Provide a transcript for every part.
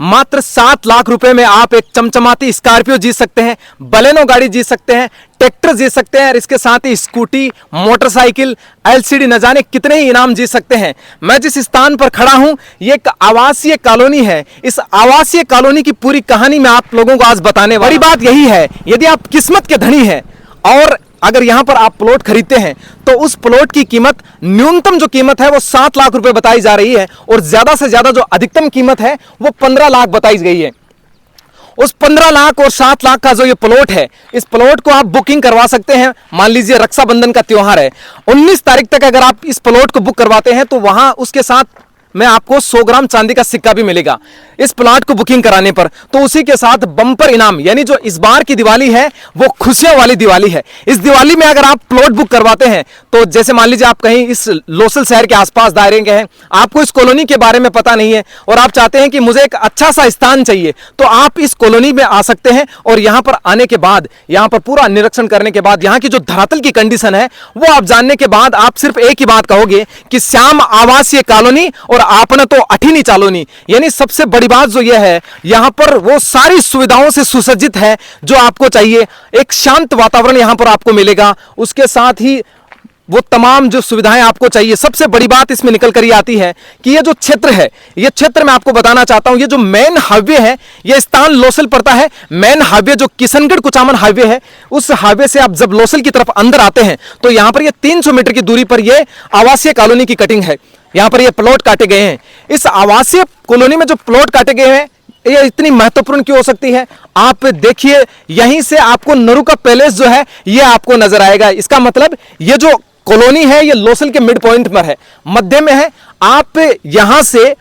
मात्र 7 लाख रुपए में आप एक चमचमाती स्कॉर्पियो जीत सकते हैं, बलेनो गाड़ी जीत सकते हैं, ट्रैक्टर जीत सकते हैं और इसके साथ ही स्कूटी, मोटरसाइकिल, एलसीडी, न जाने कितने ही इनाम जीत सकते हैं। मैं जिस स्थान पर खड़ा हूं ये एक आवासीय कॉलोनी है। इस आवासीय कॉलोनी की पूरी कहानी मैं आप लोगों को आज बताने वाला हूं। बड़ी बात यही है, यदि आप किस्मत के धनी हैं और अगर यहां पर आप प्लॉट खरीदते हैं तो उस प्लॉट की कीमत, न्यूनतम जो कीमत है वो 7 लाख रुपए बताई जा रही है और ज्यादा से ज्यादा जो अधिकतम कीमत है वो 15 लाख बताई गई है। उस 15 लाख और 7 लाख का जो ये प्लॉट है, इस प्लॉट को आप बुकिंग करवा सकते हैं। मान लीजिए रक्षाबंधन का त्योहार है, 19 तारीख तक अगर आप इस प्लॉट को बुक करवाते हैं तो वहां उसके साथ में आपको 100 ग्राम चांदी का सिक्का भी मिलेगा इस प्लॉट को बुकिंग कराने पर। तो उसी के साथ बम्पर इनाम, यानी जो इस बार की दिवाली है वो खुशियों वाली दिवाली है। इस दिवाली में अगर आप प्लॉट बुक करवाते हैं तो जैसे मान लीजिए आप कहीं इस लोसल शहर के आसपास दायरे के हैं, आपको इस कॉलोनी के बारे में पता नहीं है और आप चाहते हैं कि मुझे एक अच्छा सा स्थान चाहिए, तो आप इस कॉलोनी में आ सकते हैं और यहां पर आने के बाद, यहां पर पूरा निरीक्षण करने के बाद, यहां की जो धरातल की कंडीशन है वो आप जानने के बाद आप सिर्फ एक ही बात कहोगे कि श्याम आवासीय कॉलोनी और आपने तो अठीनी कॉलोनी। यानी सबसे बड़ी बात जो यह है, यहां पर वो सारी सुविधाओं से सुसज्जित है जो आपको चाहिए। एक शांत वातावरण यहां पर आपको मिलेगा, उसके साथ ही वो तमाम जो सुविधाएं आपको चाहिए। सबसे बड़ी बात इसमें निकल कर ये आती है कि ये जो क्षेत्र है, ये क्षेत्र मैं आपको बताना चाहता हूं, ये जो मेन हाईवे है, ये स्थान लोसल पड़ता है। मेन हाईवे जो किशनगढ़ कुचामन हाईवे है, उस हाईवे से आप जब लोसल की तरफ अंदर आते हैं तो यहां पर ये 300 मीटर की दूरी पर ये आवासीय कॉलोनी की कटिंग है। यहां पर ये प्लॉट काटे गए हैं। इस आवासीय कॉलोनी में जो प्लॉट काटे गए हैं ये इतनी महत्वपूर्ण क्यों हो सकती है, आप देखिए, यहीं से आपको नरू का पैलेस जो है ये आपको नजर आएगा। इसका मतलब ये जो कॉलोनी है ये लोसल के मिड पॉइंट पर है, मध्य में है। आप यहां से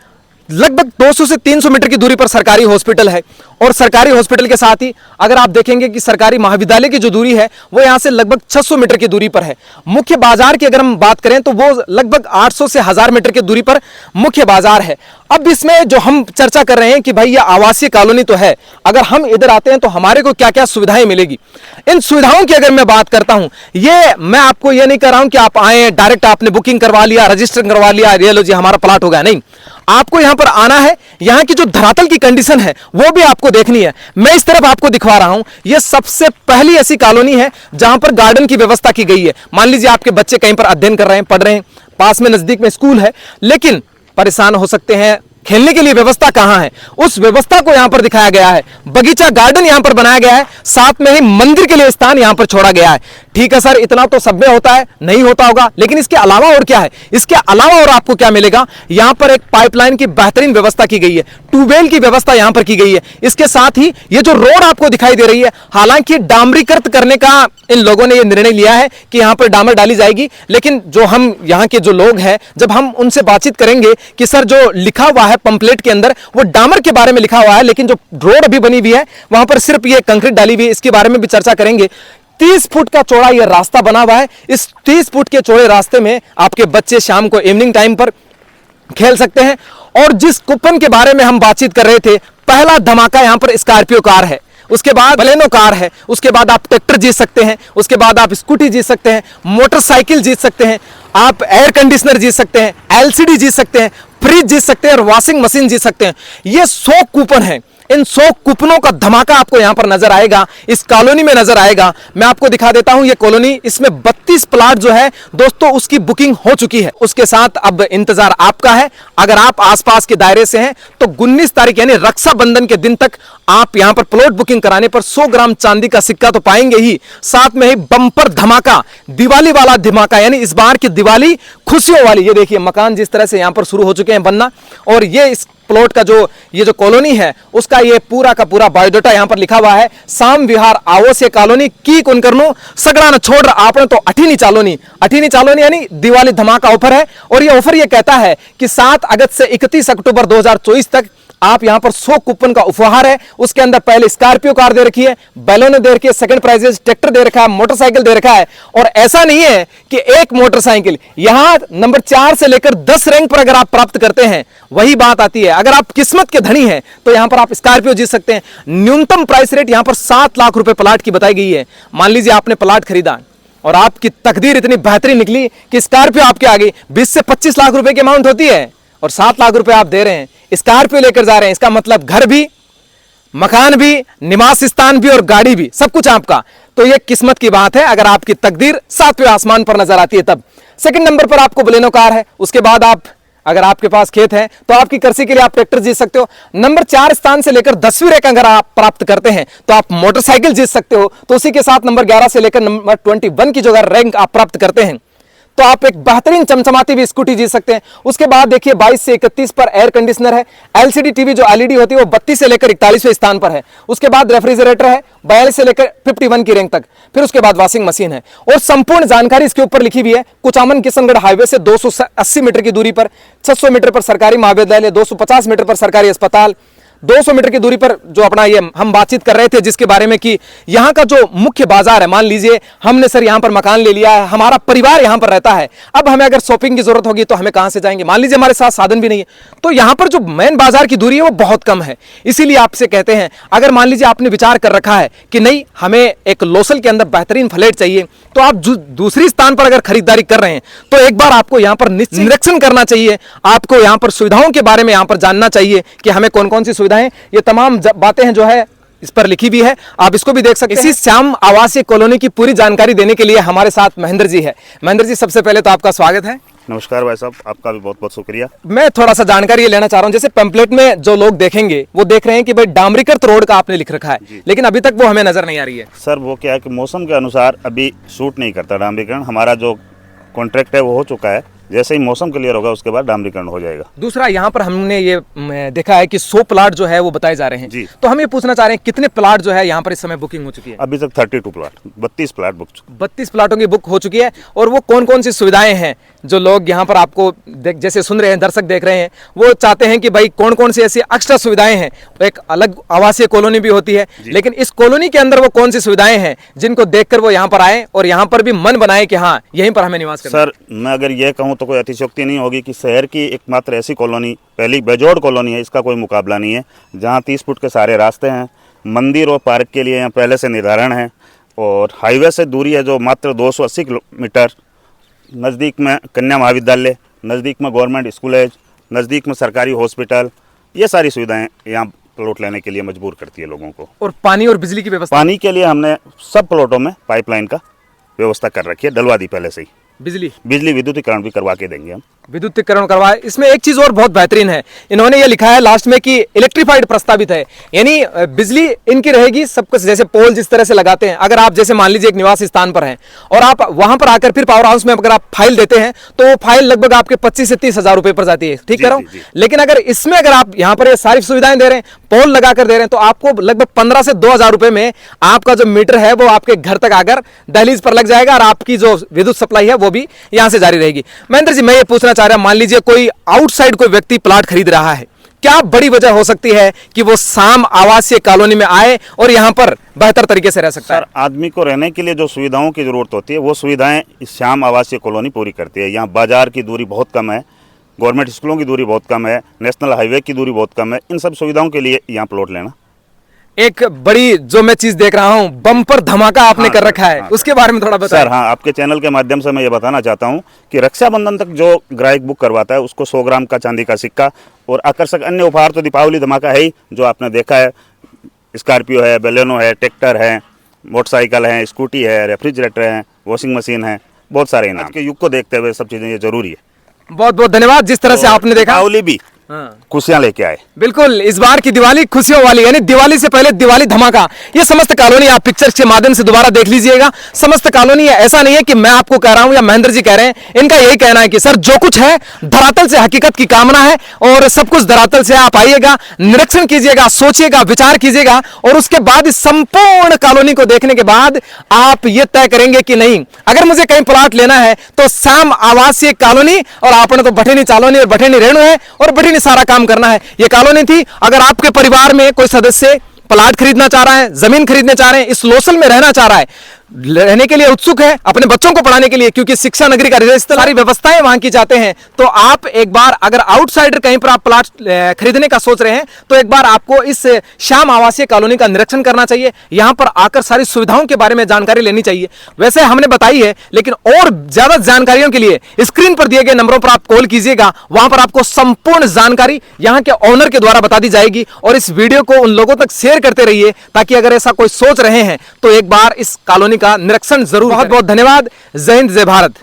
लगभग 200 से 300 मीटर की दूरी पर सरकारी हॉस्पिटल है और सरकारी हॉस्पिटल के साथ ही अगर आप देखेंगे कि सरकारी महाविद्यालय की जो दूरी है वो यहां से लगभग 600 मीटर की दूरी पर है। मुख्य बाजार की अगर हम बात करें तो वो लगभग 800 से 1000 मीटर की दूरी पर मुख्य बाजार है। अब इसमें जो हम चर्चा कर रहे हैं कि भाई ये आवासीय कॉलोनी तो है, अगर हम इधर आते हैं तो हमारे को क्या क्या सुविधाएं मिलेगी, इन सुविधाओं की अगर मैं बात करता हूं, ये मैं आपको ये नहीं कर रहा हूं कि आप आए डायरेक्ट आपने बुकिंग करवा लिया, रजिस्टर करवा लिया, ये लो जी हमारा प्लॉट हो गया, नहीं। आपको यहां पर आना है, यहां की जो धरातल की कंडीशन है वो भी आपको देखनी है। मैं इस तरफ आपको दिखवा रहा हूं, यह सबसे पहली ऐसी कॉलोनी है जहां पर गार्डन की व्यवस्था की गई है। मान लीजिए आपके बच्चे कहीं पर अध्ययन कर रहे हैं, पढ़ रहे हैं, पास में नजदीक में स्कूल है, लेकिन परेशान हो सकते हैं, खेलने के लिए व्यवस्था कहां है, उस व्यवस्था को यहां पर दिखाया गया है। बगीचा गार्डन यहां पर बनाया गया है, साथ में ही मंदिर के लिए स्थान यहां पर छोड़ा गया है। ठीक है सर, इतना तो सब में होता है, नहीं होता होगा, लेकिन इसके अलावा और क्या है, इसके अलावा और आपको क्या मिलेगा, यहां पर एक पाइपलाइन की बेहतरीन व्यवस्था की गई है, ट्यूबवेल की व्यवस्था यहां पर की गई है। इसके साथ ही ये जो रोड आपको दिखाई दे रही है, हालांकि डामरीकृत करने का इन लोगों ने ये निर्णय लिया है कि यहां पर डामर डाली जाएगी, लेकिन जो हम यहां के जो लोग हैं, जब हम उनसे बातचीत करेंगे कि सर जो लिखा हुआ है पंपलेट के अंदर वो डामर के बारे में लिखा हुआ है, लेकिन जो रोड अभी बनी हुई है वहां पर सिर्फ ये कंक्रीट डाली हुई है, इसके बारे में भी चर्चा करेंगे। 30 फुट का चौड़ा ये रास्ता बना हुआ है। इस 30 फुट के चौड़े रास्ते में आपके बच्चे शाम को इवनिंग टाइम पर खेल सकते हैं। और जिस कूपन के बारे में हम बातचीत कर रहे थे, पहला धमाका यहां पर स्कॉर्पियो कार है, उसके बाद बलेनो कार है, उसके बाद आप ट्रैक्टर जीत सकते हैं, उसके बाद आप स्कूटी जीत सकते हैं, मोटरसाइकिल जीत सकते हैं, आप एयर कंडीशनर जीत सकते हैं, एलसीडी जीत सकते हैं, फ्रिज जीत सकते हैं और वॉशिंग मशीन जीत सकते हैं। ये 100 कूपन है। इन 100 कूपनों का धमाका आपको यहां पर नजर आएगा, इस कॉलोनी में नजर आएगा। मैं आपको दिखा देता हूं ये कॉलोनी, इसमें 32 प्लॉट जो है दोस्तों उसकी बुकिंग हो चुकी है। उसके साथ अब इंतजार आपका है। अगर आप आसपास के दायरे से हैं तो 19 तारीख यानी रक्षाबंधन के दिन तक आप यहां पर प्लॉट बुकिंग कराने पर 100 ग्राम चांदी का सिक्का तो पाएंगे ही, साथ में ही बंपर धमाका, दिवाली वाला धमाका, यानी इस बार की दिवाली खुशियों वाली। ये देखिए मकान जिस तरह से यहां पर शुरू हो चुके हैं बनना, और ये इस प्लॉट का जो ये जो कॉलोनी है उसका ये पूरा का पूरा बायोडाटा यहां पर लिखा हुआ है। साम विहार आवासीय कॉलोनी की कौन करनो सगड़ा न छोड़ आपने तो अठीनी चालोनी यानी दिवाली धमाका ऑफर है। और ये ऑफर ये कहता है कि 7 अगस्त से 31 अक्टूबर 2024 तक आप यहां पर 100 कूपन का उपहार है। उसके अंदर पहले स्कॉर्पियो कार दे रखी है, बैलोने दे रखी है, सेकंड प्राइजेस ट्रैक्टर दे रखा है, मोटरसाइकिल दे रखा है। और ऐसा नहीं है कि एक मोटरसाइकिल, यहां नंबर 4 से लेकर 10 रैंक पर अगर आप प्राप्त करते हैं, वही बात आती है, अगर आप किस्मत के धनी हैं तो यहां पर आप स्कॉर्पियो जीत सकते हैं। न्यूनतम प्राइस रेट यहां पर 7 लाख रुपए प्लाट की बताई गई है। मान लीजिए आपने प्लाट खरीदा और आपकी तकदीर इतनी बेहतरीन निकली कि स्कॉर्पियो आपके आ गई, 20 से 25 लाख रुपए की अमाउंट होती है और 7 लाख रुपए आप दे रहे हैं, स्कॉर्पियो लेकर जा रहे हैं, इसका मतलब घर भी, मकान भी, निवास स्थान भी और गाड़ी भी, सब कुछ आपका। तो ये किस्मत की बात है अगर आपकी तकदीर 7वें आसमान पर नजर आती है तब। सेकंड नंबर पर आपको बलेनो कार है, उसके बाद आप अगर आपके पास खेत है तो आपकी कृषि के लिए आप ट्रैक्टर जीत सकते हो। नंबर 4 स्थान से लेकर 10वीं रैंक अगर आप प्राप्त करते हैं तो आप मोटरसाइकिल जीत सकते हो। तो उसी के साथ नंबर 11 से लेकर नंबर 21 की जो अगर रैंक आप प्राप्त करते हैं तो आप एक बेहतरीन चमचमाती हुई स्कूटी जीत सकते हैं। उसके बाद देखिए 22 से 31 पर एयर कंडीशनर है, एलसीडी टीवी जो एलईडी होती है वो 32 से लेकर 41वें स्थान पर है। उसके बाद रेफ्रिजरेटर है 42 से लेकर 51 की रैंक तक। फिर उसके बाद वॉशिंग मशीन है और संपूर्ण जानकारी इसके ऊपर लिखी हुई है। कुचामन किशनगढ़ हाईवे से 280 मीटर की दूरी पर, 600 मीटर पर सरकारी महाविद्यालय, 250 मीटर पर सरकारी अस्पताल, 200 मीटर की दूरी पर जो अपना ये हम बातचीत कर रहे थे जिसके बारे में कि यहाँ का जो मुख्य बाजार है, मान लीजिए हमने सर यहाँ पर मकान ले लिया है, हमारा परिवार यहाँ पर रहता है, अब हमें अगर शॉपिंग की जरूरत होगी तो हमें कहाँ से जाएंगे, मान लीजिए हमारे साथ साधन भी नहीं है, तो यहाँ पर जो मेन बाजार की दूरी है वो बहुत कम है। इसीलिए आपसे कहते हैं अगर मान लीजिए आपने विचार कर रखा है कि नहीं हमें एक लोसल के अंदर बेहतरीन फ्लैट चाहिए, तो आप दूसरी स्थान पर अगर खरीदारी कर रहे हैं तो एक बार आपको यहाँ पर निरीक्षण करना चाहिए, आपको यहाँ पर सुविधाओं के बारे में यहाँ पर जानना चाहिए कि हमें कौन कौन सी सुविधाएं, ये तमाम बातें हैं जो है इस पर लिखी भी है, आप इसको भी देख सकते हैं। इसी श्याम आवासीय कॉलोनी की पूरी जानकारी देने के लिए हमारे साथ महेंद्र जी है। महेंद्र जी सबसे पहले तो आपका स्वागत है। नमस्कार भाई साहब, आपका भी बहुत बहुत शुक्रिया। मैं थोड़ा सा जानकारी ये लेना चाह रहा हूँ, जैसे पैम्पलेट में जो लोग देखेंगे वो देख रहे हैं कि भाई डामरीकृत रोड का आपने लिख रखा है, लेकिन अभी तक वो हमें नजर नहीं आ रही है। सर वो क्या है कि मौसम के अनुसार अभी शूट नहीं करता डामरीकरण, हमारा जो कॉन्ट्रैक्ट है वो हो चुका है, जैसे ही मौसम क्लियर होगा उसके बाद डामरीकरण हो जाएगा। दूसरा यहाँ पर हमने ये देखा है कि 100 प्लाट जो है वो बताए जा रहे हैं जी। तो हम ये पूछना चाह रहे हैं कितने प्लाट जो है यहाँ पर इस समय बुकिंग हो चुकी है? अभी तक 32 प्लाट, 32 प्लाट बुक, 32 प्लाटों की बुक हो चुकी है। और वो कौन कौन सी सुविधाएं हैं जो लोग यहाँ पर आपको जैसे सुन रहे हैं, दर्शक देख रहे हैं, वो चाहते हैं कि भाई कौन कौन सी ऐसी एक्स्ट्रा सुविधाएं हैं? एक अलग आवासीय कॉलोनी भी होती है, लेकिन इस कॉलोनी के अंदर वो कौन सी सुविधाएं हैं जिनको देखकर वो यहाँ पर आए और यहाँ पर भी मन बनाए कि हाँ यहीं पर हमें निवास करना। सर मैं अगर ये कहूँ तो कोई अतिशयोक्ति नहीं होगी कि शहर की एकमात्र ऐसी कॉलोनी, पहली बेजोड़ कॉलोनी है, इसका कोई मुकाबला नहीं है, जहाँ 30 फुट के सारे रास्ते हैं, मंदिर और पार्क के लिए यहाँ पहले से निर्धारण है, और हाईवे से दूरी है जो मात्र 280 किलोमीटर, नज़दीक में कन्या महाविद्यालय, नज़दीक में गवर्नमेंट स्कूल है, नज़दीक में सरकारी हॉस्पिटल, ये सारी सुविधाएं यहाँ प्लॉट लेने के लिए मजबूर करती है लोगों को। और पानी और बिजली की व्यवस्था? पानी के लिए हमने सब प्लॉटों में पाइपलाइन का व्यवस्था कर रखी है, डलवा दी पहले से ही। बिजली विद्युतीकरण भी करवा के देंगे हम। विद्युतीकरण करवाए। इसमें एक चीज और बहुत बेहतरीन है, इन्होंने ये लिखा है लास्ट में कि इलेक्ट्रीफाइड प्रस्तावित है, यानी बिजली इनकी रहेगी सब कुछ, जैसे पोल जिस तरह से लगाते हैं, अगर आप जैसे मान लीजिए एक निवास स्थान पर हैं और आप वहां पर आकर फिर पावर हाउस में अगर आप फाइल देते हैं तो वो फाइल लगभग आपके 25 से 30 हजार रुपए पर जाती है, ठीक कह रहा हूं? लेकिन अगर इसमें अगर आप यहाँ पर ये सारी सुविधाएं दे रहे हैं, पोल लगाकर दे रहे हैं, तो आपको लगभग 15 से 2000 रुपए में आपका जो मीटर है वो आपके घर तक आकर दहलीज पर लग जाएगा और आपकी जो विद्युत सप्लाई है वो भी यहाँ से जारी रहेगी। महेंद्र जी मैं ये पूछना चाह रहा हूं, मान लीजिए कोई आउटसाइड कोई व्यक्ति प्लाट खरीद रहा है, क्या बड़ी वजह हो सकती है कि वो श्याम आवासीय कॉलोनी में आए और यहाँ पर बेहतर तरीके से रह सकता है? सर आदमी को रहने के लिए जो सुविधाओं की जरूरत होती है वो सुविधाएं इस श्याम आवासीय कॉलोनी पूरी करती है। यहाँ बाजार की दूरी बहुत कम है, गवर्नमेंट स्कूलों की दूरी बहुत कम है, नेशनल हाईवे की दूरी बहुत कम है, इन सब सुविधाओं के लिए यहाँ प्लॉट लेना एक बड़ी जो मैं चीज देख रहा हूं, बम्पर धमाका आपने कर रखा है, उसके बारे में थोड़ा बताएं। सर हाँ, आपके चैनल के माध्यम से मैं ये बताना चाहता हूं कि रक्षाबंधन तक जो ग्राहक बुक करवाता है उसको 100 ग्राम का चांदी का सिक्का और आकर्षक अन्य उपहार तो दीपावली धमाका है ही, जो आपने देखा है, स्कॉर्पियो है, बेलेनो है, ट्रैक्टर है, मोटरसाइकिल है, स्कूटी है, रेफ्रिजरेटर है, वॉशिंग मशीन है, बहुत सारे इनाम। आज के युग को देखते हुए सब चीजें ये जरूरी है। बहुत बहुत धन्यवाद। जिस तरह से आपने देखा दीपावली भी खुशियां लेके आए। बिल्कुल, इस बार की दिवाली खुशियों वाली, यानी दिवाली से पहले दिवाली धमाका। ये समस्त कॉलोनी आप पिक्चर्स के माध्यम से दोबारा देख लीजिएगा। समस्त कॉलोनी है, ऐसा नहीं है कि मैं आपको कह रहा हूं या महेंद्र जी कह रहे हैं, इनका यही कहना है कि सर जो कुछ है धरातल से हकीकत की कामना है और सब कुछ धरातल से आप आइएगा, निरीक्षण कीजिएगा, सोचिएगा, विचार कीजिएगा और उसके बाद इस संपूर्ण कॉलोनी को देखने के बाद आप ये तय करेंगे कि नहीं अगर मुझे कहीं प्लॉट लेना है तो श्याम आवासीय कॉलोनी, और आपने तो बठेनी चालोनी और बठेनी रेणु है और बठेनी सारा काम करना है, ये कॉलोनी थी। अगर आपके परिवार में कोई सदस्य प्लाट खरीदना चाह रहा है, जमीन खरीदना चाह रहे हैं, इस लोसल में रहना चाह रहा है, रहने के लिए उत्सुक है, अपने बच्चों को पढ़ाने के लिए, क्योंकि शिक्षा नगरी का रजिस्टर सारी व्यवस्थाएं वहां की चाहते हैं, तो आप एक बार अगर आउटसाइडर कहीं पर आप प्लाट खरीदने का सोच रहे हैं तो एक बार आपको इस श्याम आवासीय कॉलोनी का निरीक्षण करना चाहिए। यहां पर आकर सारी सुविधाओं के बारे में जानकारी लेनी चाहिए। वैसे हमने बताई है, लेकिन और ज्यादा जानकारियों के लिए स्क्रीन पर दिए गए नंबरों पर आप कॉल कीजिएगा। वहां पर आपको संपूर्ण जानकारी यहां के ओनर के द्वारा बता दी जाएगी। और इस वीडियो को उन लोगों तक शेयर करते रहिए, ताकि अगर ऐसा कोई सोच रहे हैं तो एक बार इस कॉलोनी का निरीक्षण जरूर। बहुत बहुत धन्यवाद। जय हिंद, जय भारत।